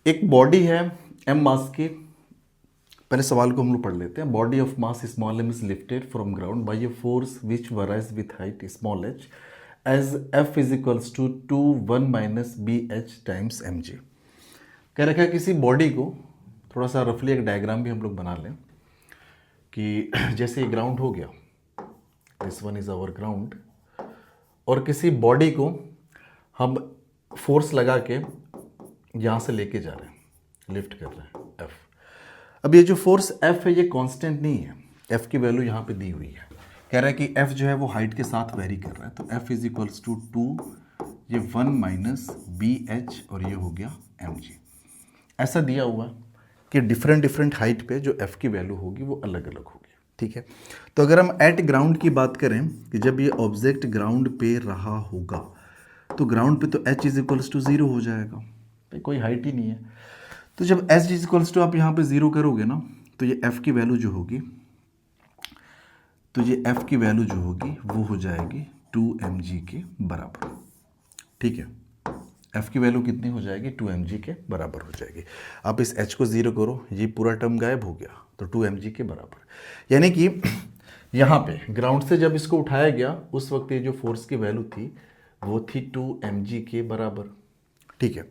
एक बॉडी है एम मास की। पहले सवाल को हम लोग पढ़ लेते हैं। Body of mass small m is lifted from ground by a force which varies with height small h as F is equals to 1 minus b h times m g. कह रखा है किसी बॉडी को, थोड़ा सा रफली एक डायग्राम भी हम लोग बना लें कि जैसे ये ग्राउंड हो गया, this one is our ground, और किसी बॉडी को हम फोर्स लगा के यहाँ से लेके जा रहे हैं, लिफ्ट कर रहे हैं एफ। अब ये जो फोर्स एफ है ये कांस्टेंट नहीं है, एफ की वैल्यू यहाँ पे दी हुई है। कह रहा है कि एफ जो है वो हाइट के साथ वेरी कर रहा है, तो एफ इज इक्वल्स टू 2 ये 1 माइनस बी एच और ये हो गया एम जी। ऐसा दिया हुआ कि डिफरेंट डिफरेंट हाइट पे जो एफ की वैल्यू होगी वो अलग अलग होगी। ठीक है, तो अगर हम एट ग्राउंड की बात करें कि जब ये ऑब्जेक्ट ग्राउंड पे रहा होगा तो ग्राउंड पे तो एच इज इक्वल्स टू 0 हो जाएगा, भाई कोई हाइट ही नहीं है। तो जब एच इज इक्वल्स टू आप यहाँ पे 0 करोगे ना, तो ये एफ की वैल्यू जो होगी, तो ये एफ की वैल्यू जो होगी वो हो जाएगी 2mg के बराबर। ठीक है, एफ की वैल्यू कितनी हो जाएगी, 2mg के बराबर हो जाएगी। आप इस h को 0 करो, ये पूरा टर्म गायब हो गया, तो 2mg के बराबर। यानी कि यहाँ पे ग्राउंड से जब इसको उठाया गया उस वक्त ये जो फोर्स की वैल्यू थी वो थी 2mg के बराबर। ठीक है,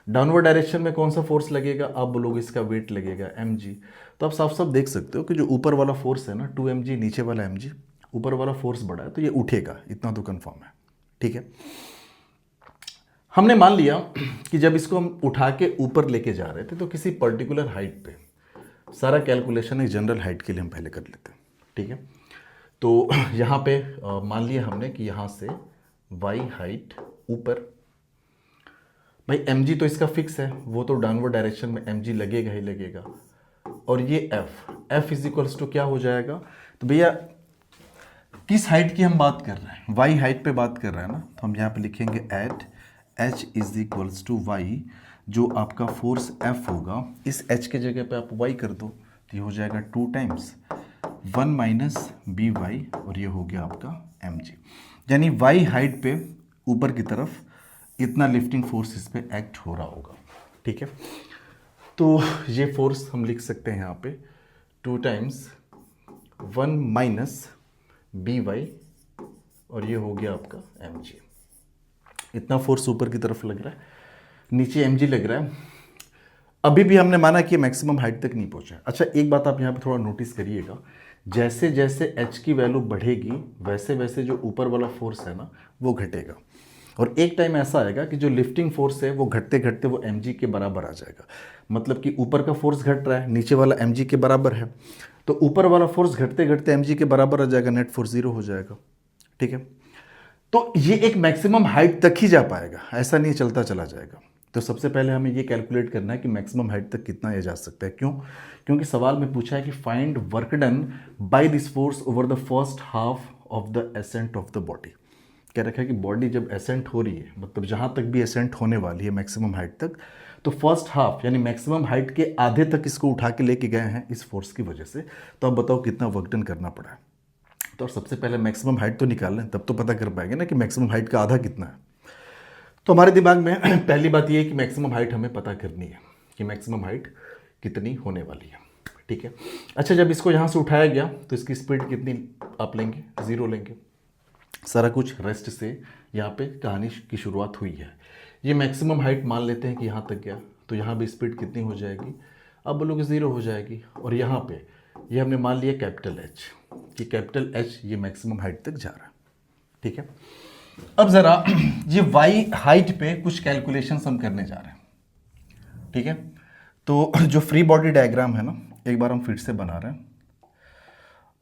डाउनवर्ड डायरेक्शन में कौन सा फोर्स लगेगा, आप बोलोगे इसका वेट लगेगा mg। तो आप साफ साफ देख सकते हो कि जो ऊपर वाला फोर्स है ना 2mg, नीचे वाला mg, ऊपर वाला फोर्स बड़ा है तो ये उठेगा, इतना तो कंफर्म है। ठीक है, हमने मान लिया कि जब इसको हम उठा के ऊपर लेके जा रहे थे तो किसी पर्टिकुलर हाइट पे, सारा कैलकुलेशन एक जनरल हाइट के लिए हम पहले कर लेते हैं। ठीक है, तो यहाँ पे मान लिया हमने कि यहाँ से y हाइट ऊपर, भाई mg तो इसका फिक्स है, वो तो डाउनवर्ड डायरेक्शन में mg लगेगा ही लगेगा। और ये f इज इक्वल्स टू क्या हो जाएगा, तो भैया किस हाइट की हम बात कर रहे हैं, y हाइट पे बात कर रहे हैं ना, तो हम यहाँ पे लिखेंगे at h is equals to y, जो आपका फोर्स f होगा इस h के जगह पे आप y कर दो, तो ये हो जाएगा 2 टाइम्स 1 माइनस बी वाई और ये हो गया आपका mg। यानी y हाइट पे ऊपर की तरफ इतना लिफ्टिंग फोर्स इस पे एक्ट हो रहा होगा। ठीक है, तो ये फोर्स हम लिख सकते हैं यहाँ पे 2 टाइम्स 1 माइनस बी वाई और ये हो गया आपका mg। इतना फोर्स ऊपर की तरफ लग रहा है, नीचे mg लग रहा है। अभी भी हमने माना कि मैक्सिमम हाइट तक नहीं पहुंचा। अच्छा, एक बात आप यहाँ पे थोड़ा नोटिस करिएगा, जैसे जैसे h की वैल्यू बढ़ेगी वैसे वैसे जो ऊपर वाला फोर्स है ना वो घटेगा, और एक टाइम ऐसा आएगा कि जो लिफ्टिंग फोर्स है वो घटते घटते वो mg के बराबर आ जाएगा। मतलब कि ऊपर का फोर्स घट रहा है, नीचे वाला mg के बराबर है, तो ऊपर वाला फोर्स घटते घटते mg के बराबर आ जाएगा, नेट फोर्स 0 हो जाएगा। ठीक है, तो ये एक मैक्सिमम हाइट तक ही जा पाएगा, ऐसा नहीं चलता चला जाएगा। तो सबसे पहले हमें ये कैलकुलेट करना है कि मैक्सिमम हाइट तक कितना ये जा सकता है। क्यों? क्योंकि सवाल में पूछा है कि find work done by this force over the first half of the ascent of the body. कह रखा है कि बॉडी जब एसेंट हो रही है, मतलब जहां तक भी एसेंट होने वाली है मैक्सिमम हाइट तक, तो फर्स्ट हाफ यानी मैक्सिमम हाइट के आधे तक इसको उठा के लेके गए हैं इस फोर्स की वजह से। तो अब बताओ कितना वर्क डन करना पड़ा है। तो सबसे पहले मैक्सिमम हाइट तो निकाल लें, तब तो पता कर पाएंगे ना कि मैक्सिमम हाइट का आधा कितना है। तो हमारे दिमाग में पहली बात यह है कि मैक्सिमम हाइट हमें पता करनी है कि मैक्सिमम हाइट कितनी होने वाली है। ठीक है, अच्छा, जब इसको यहाँ से उठाया गया तो इसकी स्पीड कितनी आप लेंगे, 0 लेंगे। सारा कुछ रेस्ट से यहाँ पे कहानी की शुरुआत हुई है। ये मैक्सिमम हाइट मान लेते हैं कि यहाँ तक गया, तो यहाँ भी स्पीड कितनी हो जाएगी, अब बोलोगे 0 हो जाएगी। और यहाँ पे ये हमने मान लिया कैपिटल H, कि कैपिटल H ये मैक्सिमम हाइट तक जा रहा है। ठीक है, अब जरा ये y हाइट पे कुछ कैलकुलेशंस हम करने जा रहे हैं। ठीक है, तो जो फ्री बॉडी डायग्राम है ना, एक बार हम फिर से बना रहे हैं,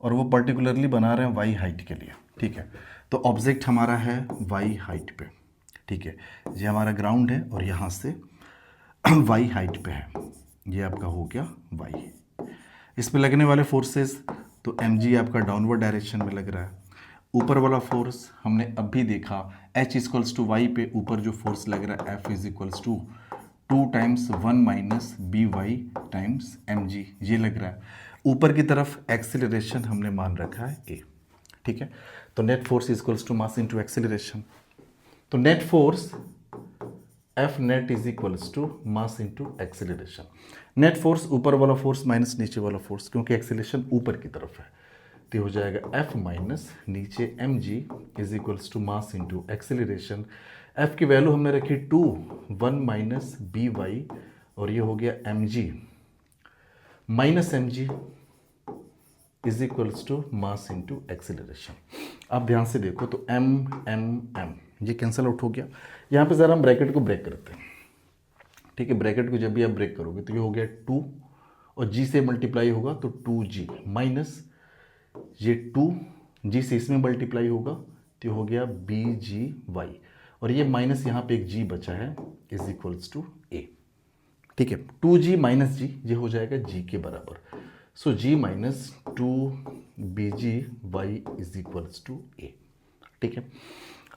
और वो पर्टिकुलरली बना रहे हैं y हाइट के लिए। ठीक है, तो ऑब्जेक्ट हमारा है y हाइट पे। ठीक है, ये हमारा ग्राउंड है और यहाँ से y हाइट पे है, ये आपका हो गया y। इस पे लगने वाले फोर्सेस, तो mg आपका डाउनवर्ड डायरेक्शन में लग रहा है। ऊपर वाला फोर्स हमने अब भी देखा, h इक्वल्स टू वाई पे ऊपर जो फोर्स लग रहा है f is equals to 2 times 1 minus B Y times mg, ये लग रहा है। ऊपर की तरफ एक्सेलरेशन हमने मान रखा है a। ठीक है, तो net force equals to mass into acceleration. तो net force F net is equals to mass into acceleration. Net force ऊपर वाला फोर्स माइनस नीचे वाला फोर्स, क्योंकि एक्सेलरेशन ऊपर की तरफ है, तो ये हो जाएगा एफ माइनस नीचे M G is equals to mass into acceleration. F की वैल्यू हमने रखी 2, 1 माइनस बी वाई, और ये हो गया M G minus M G is equals to mass into acceleration. आप ध्यान से देखो तो एम एम एम ये कैंसिल आउट हो गया। यहाँ पे ज़रा हम ब्रैकेट को ब्रेक करते हैं, ठीक है। ब्रैकेट को जब भी आप ब्रेक करोगे तो ये हो गया 2 और जी से मल्टीप्लाई होगा तो 2g माइनस ये 2g से इसमें मल्टीप्लाई होगा तो ये हो गया bgy, और ये माइनस यहाँ पे एक g बचा है इज इक्वल्स टू a, ठीक है। 2g माइनस g ये हो जाएगा g के बराबर, so g minus 2bgy is equals to a, ठीक है।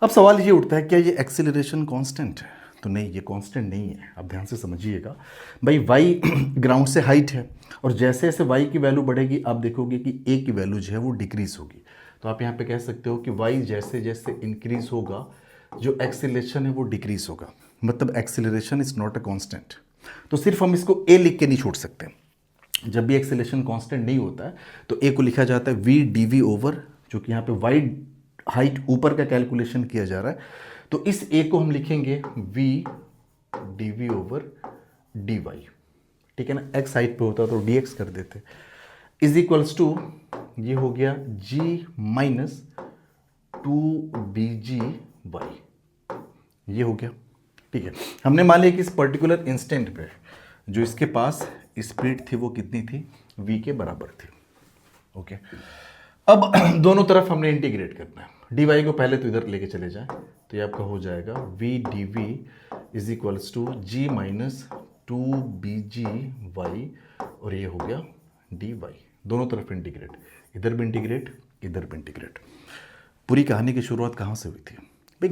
अब सवाल ये उठता है क्या ये एक्सेलरेशन कांस्टेंट है? तो नहीं, ये कांस्टेंट नहीं है। आप ध्यान से समझिएगा भाई, y ग्राउंड से हाइट है और जैसे जैसे y की वैल्यू बढ़ेगी आप देखोगे कि a की वैल्यू जो है वो डिक्रीज होगी। तो आप यहाँ पे कह सकते हो कि y जैसे जैसे इंक्रीज होगा जो एक्सेलरेशन है वो डिक्रीज होगा, मतलब acceleration is not a constant. तो सिर्फ हम इसको a लिख के नहीं छोड़ सकते। जब भी एक्सेलरेशन कांस्टेंट नहीं होता है तो a को लिखा जाता है v dv ओवर, जो कि यहाँ पे y हाइट ऊपर का कैलकुलेशन किया जा रहा है, तो इस a को हम लिखेंगे v dv ओवर dy, ठीक है ना। x हाइट पे होता तो dx कर देते, इज इक्वल्स टू ये हो गया g माइनस 2bgy, ये हो गया, ठीक है। हमने मान लिया कि इस पर्टिकुलर इंस्टेंट पे जो इसके पास स्पीड थी वो कितनी थी, v के बराबर थी, ओके। अब दोनों तरफ हमने इंटीग्रेट करना है। dy को पहले तो इधर लेके चले जाए तो ये आपका हो जाएगा v dv is equals to g minus 2bgy, और ये हो गया dy। दोनों तरफ इंटीग्रेट, इधर भी इंटीग्रेट इधर भी इंटीग्रेट। पूरी कहानी की शुरुआत कहाँ से हुई थी भाई?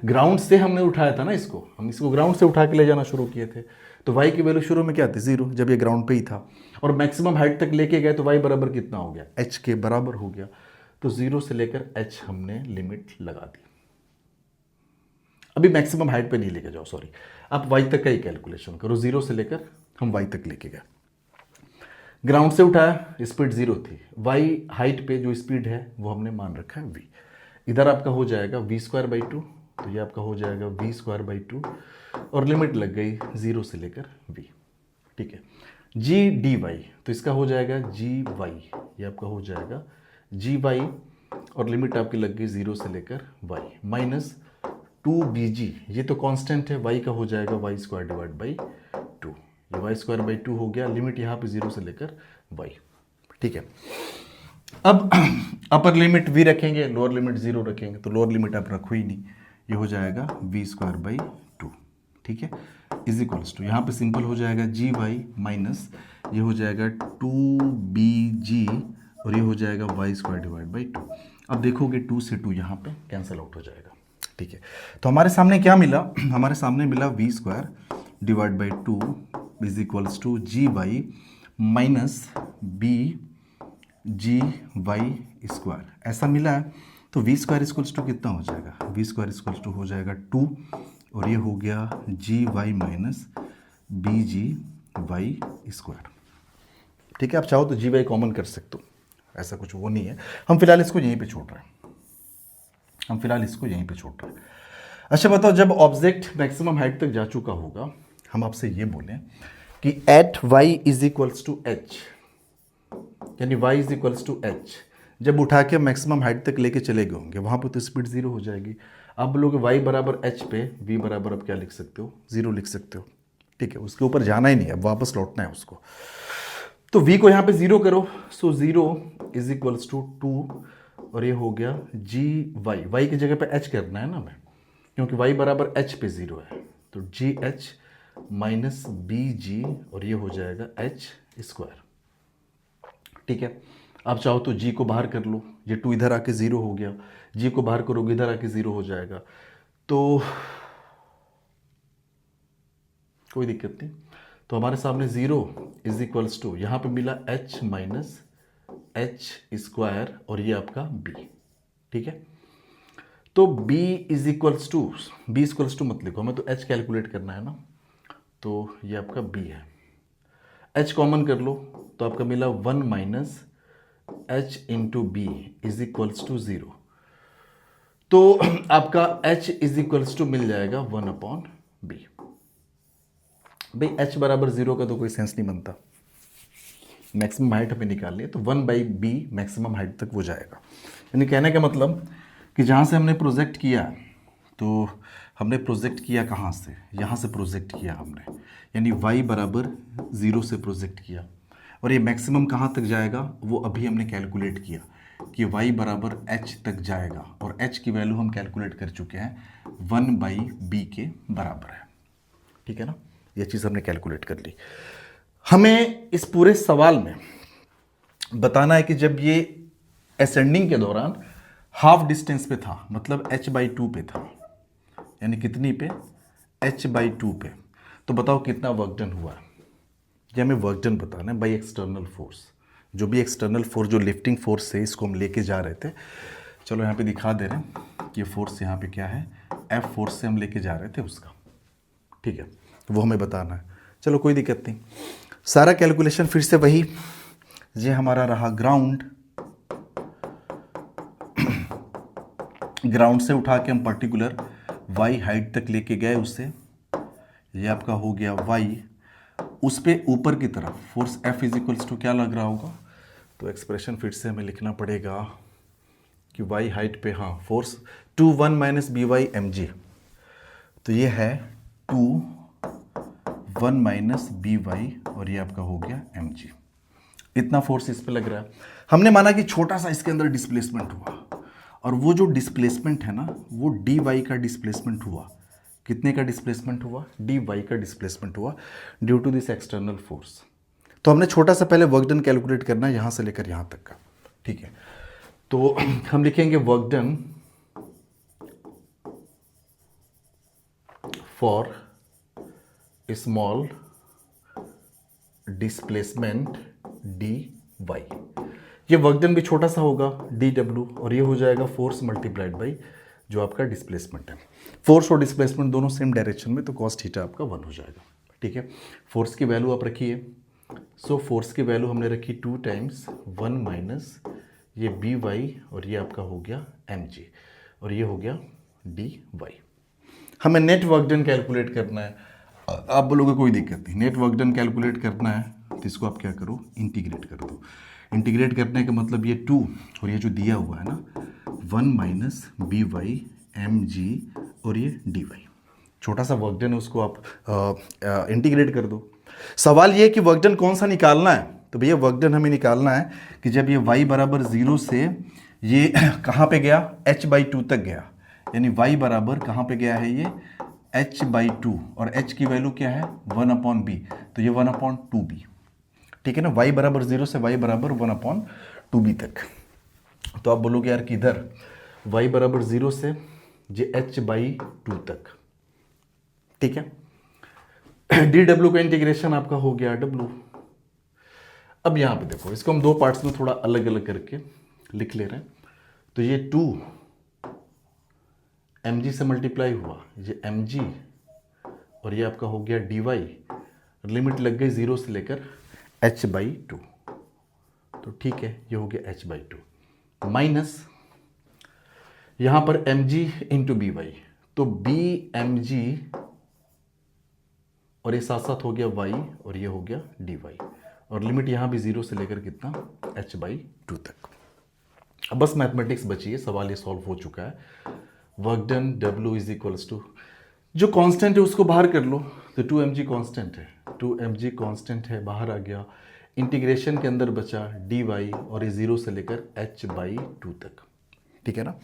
ग्राउंड से हमने उठाया था ना इसको, हम इसको ग्राउंड से उठा के ले जाना शुरू किए थे। तो y की वैल्यू शुरू में क्या थी, 0, जब ये ग्राउंड पे ही था, और मैक्सिमम हाइट तक लेके गए तो y बराबर कितना हो गया, h के बराबर हो गया। तो 0 से लेकर h हमने लिमिट लगा दी। अभी मैक्सिमम हाइट पे नहीं लेके जाओ, सॉरी, आप y तक का ही कैलकुलेशन करो। 0 से लेकर हम y तक लेके गए, ग्राउंड से उठाया, स्पीड 0 थी, y हाइट पे जो स्पीड है वो हमने मान रखा है v। इधर आपका हो जाएगा v²/2, तो ये आपका हो जाएगा v²/2, और लिमिट लग गई 0 से लेकर v, ठीक है। g dy, तो इसका हो जाएगा gy, ये आपका हो जाएगा gy, और लिमिट आपकी लग गई 0 से लेकर y, माइनस 2bg, ये तो कांस्टेंट है, y का हो जाएगा y²/2, ये y²/2 हो गया, लिमिट यहाँ पे 0 से लेकर y, ठीक है। अब अपर लिमिट v रखेंगे, लोअर लिमिट 0 रखेंगे, तो लोअर लिमिट आप रखो ही नहीं, ये हो जाएगा v²/2, ठीक है, इज इक्वल्स टू यहाँ पे सिंपल हो जाएगा gy माइनस ये हो जाएगा 2bg, और ये हो जाएगा y²/2। अब देखोगे 2 से 2 यहाँ पे कैंसिल आउट हो जाएगा, ठीक है। तो हमारे सामने क्या मिला, हमारे सामने मिला v²/2 is equals to gy minus bgy², ऐसा मिला है। तो v² इक्वल्स टू कितना हो जाएगा, v² इक्वल्स टू हो जाएगा 2, और ये हो गया gy माइनस bgy², ठीक है। आप चाहो तो gy कॉमन कर सकते हो, ऐसा कुछ वो नहीं है। हम फिलहाल इसको यहीं पे छोड़ रहे हैं, अच्छा बताओ, जब ऑब्जेक्ट मैक्सिमम हाइट तक जा चुका होगा, हम आपसे ये बोलें कि at y is equals to h, यानी y is equals to h, जब उठा के मैक्सिमम हाइट तक लेके चले गए होंगे वहाँ पे तो स्पीड 0 हो जाएगी। आप बोलोगे y बराबर h पे v बराबर अब क्या लिख सकते हो, 0 लिख सकते हो, ठीक है। उसके ऊपर जाना ही नहीं है, अब वापस लौटना है उसको। तो v को यहाँ पे 0 करो, सो 0 इज इक्वल्स टू 2, और ये हो गया gy, y की जगह पे h करना है ना हमें, क्योंकि y बराबर h पे 0 है, तो gh माइनस bg, और ये हो जाएगा h², ठीक है। आप चाहो तो g को बाहर कर लो, ये 2 इधर आके 0 हो गया, g को बाहर करोगे इधर आके 0 हो जाएगा, तो कोई दिक्कत नहीं। तो हमारे सामने 0 इज इक्वल्स टू यहाँ पे मिला h माइनस h², और ये आपका b, ठीक है। तो b is equals to, B equals to मत लिखो, हमें तो h कैलकुलेट करना है ना, तो ये आपका b है। h कॉमन कर लो तो आपका मिला 1 minus h into B is equals to 0। तो आपका h इज इक्वल्स टू मिल जाएगा 1/b। भाई h बराबर 0 का तो कोई सेंस नहीं बनता, मैक्सिमम हाइट हमें निकालनी है, तो 1/b मैक्सिमम हाइट तक वो जाएगा। यानी कहने का मतलब कि जहाँ से हमने प्रोजेक्ट किया, तो हमने प्रोजेक्ट किया कहाँ से, यहाँ से प्रोजेक्ट किया हमने, यानी y बराबर 0 से प्रोजेक्ट किया, और ये मैक्सिमम कहाँ तक जाएगा वो अभी हमने कैलकुलेट किया कि y बराबर h तक जाएगा, और h की वैल्यू हम कैलकुलेट कर चुके हैं 1/b के बराबर है। ठीक है ना, ये चीज़ हमने कैलकुलेट कर ली। हमें इस पूरे सवाल में बताना है कि जब ये असेंडिंग के दौरान हाफ डिस्टेंस पे था, मतलब h/2 पे था, यानी कितनी पे, h/2 पे, तो बताओ कितना वर्क डन हुआ है। ये हमें वर्क डन बताना है बाई एक्सटर्नल फोर्स, जो भी एक्सटर्नल फोर्स, जो लिफ्टिंग फोर्स है, इसको हम लेके जा रहे थे। चलो यहाँ पे दिखा दे रहे हैं कि ये फोर्स यहाँ पे क्या है, F फोर्स से हम लेके जा रहे थे उसका। ठीक है, वो हमें बताना है। चलो कोई दिक्कत नहीं, सारा कैलकुलेशन फिर से वही, ये हमारा रहा ग्राउंड, ग्राउंड से उठा के हम पर्टिकुलर y हाइट तक लेके गए उससे, ये आपका हो गया y, उस पे ऊपर की तरफ force F is equals to क्या लग रहा होगा, तो एक्सप्रेशन फिर से हमें लिखना पड़ेगा कि y हाइट पे, हाँ, force 2 1 minus B Y M G, तो ये है 2 1 माइनस बी वाई, और ये आपका हो गया एम जी। इतना फोर्स इस पे लग रहा है। हमने माना कि छोटा सा इसके अंदर डिस्प्लेसमेंट हुआ, और वो जो डिस्प्लेसमेंट है ना, वो डी वाई का डिस्प्लेसमेंट हुआ। कितने का डिस्प्लेसमेंट हुआ, डी वाई का डिस्प्लेसमेंट हुआ due to this external force. तो हमने छोटा सा पहले वर्क डन कैलकुलेट करना है यहाँ से लेकर यहाँ तक का। ठीक है, तो हम लिखेंगे work done for small displacement D Y. ये वर्क डन भी छोटा सा होगा डी डब्ल्यू, और ये हो जाएगा फोर्स मल्टीप्लाइड बाई जो आपका डिस्प्लेसमेंट है। फोर्स और डिस्प्लेसमेंट दोनों सेम डायरेक्शन में, तो कॉस थीटा आपका 1 हो जाएगा। ठीक है, फोर्स की वैल्यू आप रखिए। सो फोर्स की वैल्यू हमने रखी 2 टाइम्स 1 माइनस ये बी वाई, और ये आपका हो गया एम जी, और ये हो गया डी वाई। हमें नेट वर्क डन कैलकुलेट करना है। आप बोलोगे कोई दिक्कत नहीं, नेट वर्क डन कैलकुलेट करना है तो इसको आप क्या करो, इंटीग्रेट कर दो। इंटीग्रेट करने का मतलब ये 2 और ये जो दिया हुआ है ना 1 minus B Y M G, और ये डी वाई, छोटा सा वर्क डन है, उसको आप इंटीग्रेट कर दो। सवाल ये है कि वर्क डन कौन सा निकालना है, तो भैया वर्क डन हमें निकालना है कि जब ये y बराबर 0 से ये कहाँ पे गया, h/2 तक गया, यानी y बराबर कहाँ पे गया है, ये h/2, और h की वैल्यू क्या है 1/b, तो ये 1/2b। ठीक है ना, y बराबर 0 से y बराबर 1/2b तक। तो आप बोलोगे यार किधर, y बराबर 0 से ये h/2 तक। ठीक है, डी डब्ल्यू का इंटीग्रेशन आपका हो गया w। अब यहां पे देखो, इसको हम दो पार्ट्स में थोड़ा अलग अलग करके लिख ले रहे हैं। तो ये 2 mg से मल्टीप्लाई हुआ, ये mg, और ये आपका हो गया dy, लिमिट लग गई 0 से लेकर h/2, तो ठीक है, ये हो गया h/2 माइनस यहां पर mg इंटू बी वाई, तो bmg, और ये साथ साथ हो गया y, और ये हो गया dy, और लिमिट यहां भी 0 से लेकर कितना h/2 तक। अब बस मैथमेटिक्स बची है, सवाल ये सॉल्व हो चुका है। Work done W is equals to, जो कांस्टेंट है उसको बाहर कर लो, तो 2mg कांस्टेंट है, 2mg कांस्टेंट है, बाहर आ गया। इंटीग्रेशन के अंदर बचा dy, और ये 0 से लेकर h/2 तक। ठीक है ना,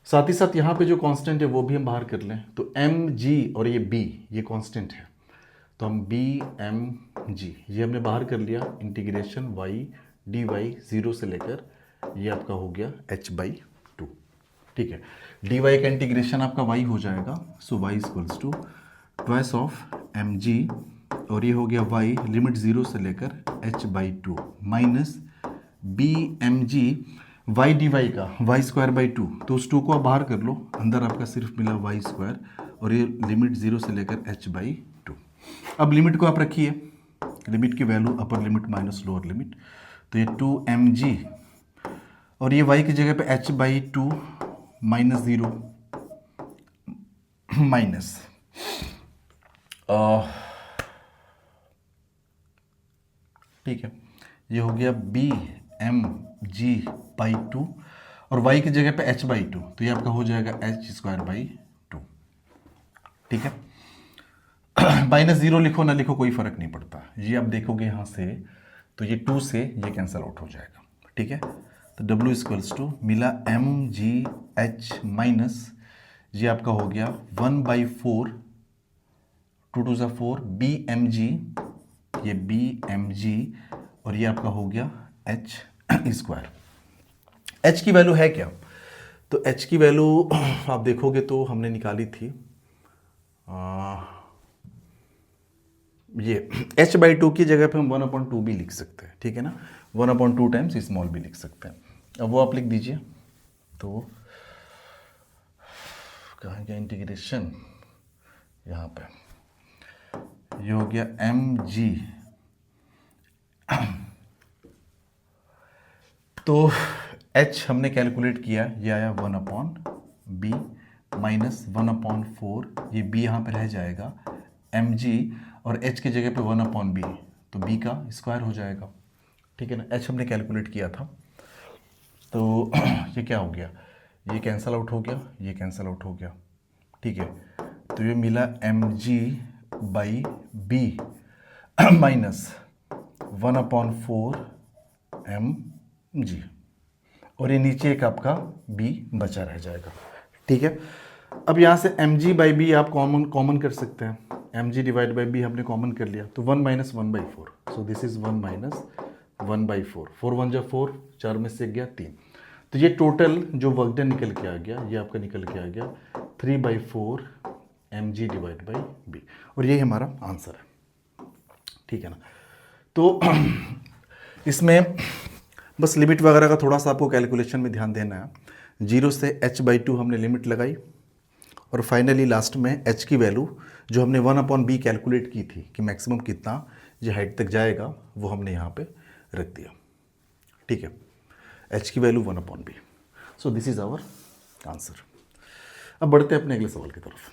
साथ ही साथ यहाँ पे जो कांस्टेंट है वो भी हम बाहर कर लें, तो mg और ये b, ये कांस्टेंट है, तो हम bmg ये हमने बाहर कर लिया। इंटीग्रेशन y dy 0 से लेकर ये आपका हो गया h/2। ठीक है, dy का इंटीग्रेशन आपका y हो जाएगा, so y equals to twice of mg, और ये हो गया y, लिमिट 0 से लेकर h/2 minus bmg, Y D Y का वाई स्क्वायर बाई टू, तो उस टू को आप बाहर कर लो, अंदर आपका सिर्फ मिला वाई स्क्वायर, और ये लिमिट 0 से लेकर h बाई टू। अब लिमिट को आप रखिए, लिमिट की value upper limit minus lower limit, तो ये 2mg, और ये y की जगह पे h by two minus 0 minus ठीक है, ये हो गया B M G by two, और y की जगह पे h बाई टू, तो ये आपका हो जाएगा h स्क्वायर बाई टू। ठीक है, माइनस 0 लिखो ना लिखो कोई फर्क नहीं पड़ता, ये आप देखोगे यहाँ से तो ये 2 से ये कैंसिल आउट हो जाएगा। ठीक है, तो W इक्वल्स टू मिला mgh माइनस, ये आपका हो गया 1/4, 2 2 ज़ा 4 bmg, ये bmg, और ये आपका हो गया h स्क्वायर। h की वैल्यू है क्या? तो h की वैल्यू आप देखोगे तो हमने निकाली थी ये h बाई टू की जगह पे हम 1/2 भी लिख सकते हैं। ठीक है ना, 1/2 टाइम्स स्मॉल भी लिख सकते हैं। अब वो आप लिख दीजिए, तो कहाँ गया इंटीग्रेशन, यहाँ पे ये हो गया mg, तो h हमने कैलकुलेट किया, ये आया 1/b माइनस 1/4, ये b यहाँ पे रह जाएगा mg, और h की जगह पे 1/b, तो b का स्क्वायर हो जाएगा। ठीक है ना, h हमने कैलकुलेट किया था, तो ये क्या हो गया, ये कैंसल आउट हो गया, ये कैंसल आउट हो गया। ठीक है, तो ये मिला mg by b minus 1/4 mg, और ये नीचे एक आपका b बचा रह जाएगा। ठीक है, अब यहाँ से mg बाई b आप कॉमन कर सकते हैं, mg डिवाइड बाई b हमने कॉमन कर लिया, तो 1 minus 1/4, so this is 1 minus 1/4, 4 1 जा 4, 4 में से गया 3, तो ये टोटल जो वर्क डन निकल के आ गया, ये आपका निकल के आ गया 3/4 mg डिवाइड बाई b, और ये हमारा आंसर है। ठीक है ना, तो इसमें बस लिमिट वगैरह का थोड़ा सा आपको कैलकुलेशन में ध्यान देना है। 0 से h बाई टू हमने लिमिट लगाई, और फाइनली लास्ट में h की वैल्यू जो हमने 1/b कैलकुलेट की थी कि मैक्सिमम कितना ये हाइट तक जाएगा, वो हमने यहाँ पे रख दिया। ठीक है, h की value 1/b, so this is our answer. अब बढ़ते हैं अपने अगले सवाल की तरफ।